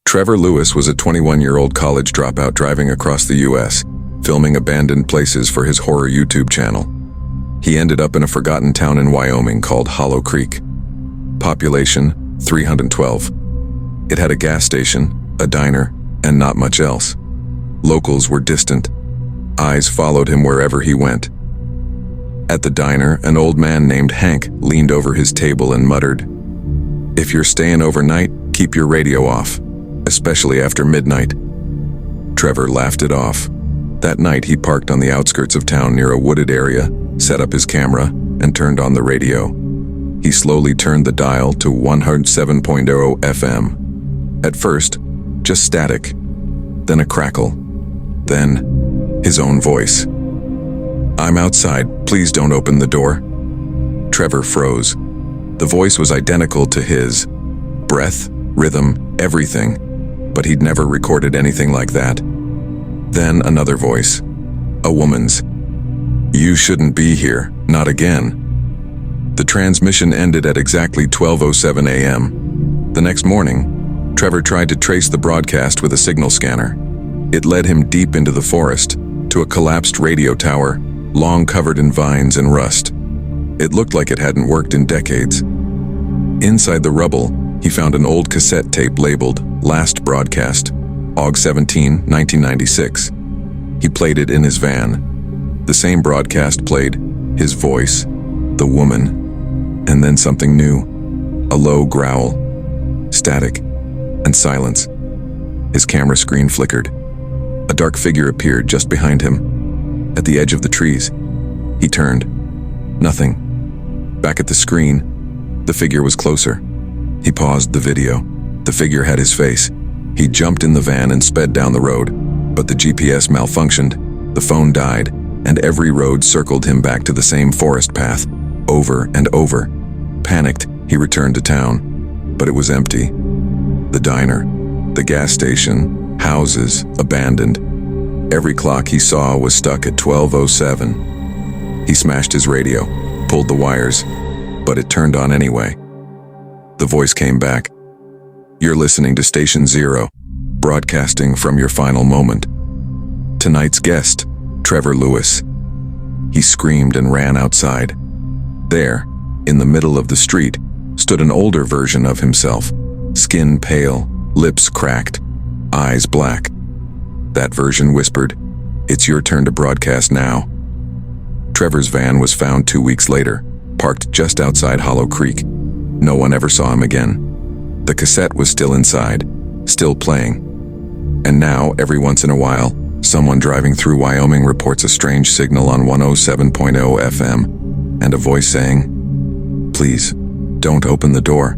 Trevor Lewis was a 21-year-old college dropout driving across the U.S., filming abandoned places for his horror YouTube channel. He ended up in a forgotten town in Wyoming called Hollow Creek. Population, 312. It had a gas station, a diner, and not much else. Locals were distant. Eyes followed him wherever he went. At the diner, an old man named Hank leaned over his table and muttered, "If you're staying overnight, keep your radio off, especially after midnight." Trevor laughed it off. That night he parked on the outskirts of town near a wooded area, set up his camera, and turned on the radio. He slowly turned the dial to 107.0 FM. At first, just static, then a crackle, then his own voice. "I'm outside, please don't open the door." Trevor froze. The voice was identical to his. Breath, rhythm, everything, but he'd never recorded anything like that. Then another voice, a woman's. "You shouldn't be here, not again." The transmission ended at exactly 12:07 a.m. The next morning, Trevor tried to trace the broadcast with a signal scanner. It led him deep into the forest, to a collapsed radio tower, long covered in vines and rust. It looked like it hadn't worked in decades. Inside the rubble, he found an old cassette tape labeled "Last Broadcast, Aug 17, 1996. He played it in his van. The same broadcast played, his voice, the woman, and then something new. A low growl, static, and silence. His camera screen flickered. A dark figure appeared just behind him, at the edge of the trees. He turned. Nothing. Back at the screen, the figure was closer. He paused the video. The figure had his face. He jumped in the van and sped down the road, but the GPS malfunctioned, the phone died, and every road circled him back to the same forest path, over and over. Panicked, he returned to town, but it was empty. The diner, the gas station, houses, abandoned. Every clock he saw was stuck at 12:07. He smashed his radio, pulled the wires, but it turned on anyway. The voice came back. "You're listening to Station Zero, broadcasting from your final moment. Tonight's guest, Trevor Lewis." He screamed and ran outside. There, in the middle of the street, stood an older version of himself, skin pale, lips cracked, eyes black. That version whispered, "It's your turn to broadcast now." Trevor's van was found 2 weeks later, parked just outside Hollow Creek. No one ever saw him again. The cassette was still inside, still playing. And now, every once in a while, someone driving through Wyoming reports a strange signal on 107.0 FM, and a voice saying, "Please, don't open the door."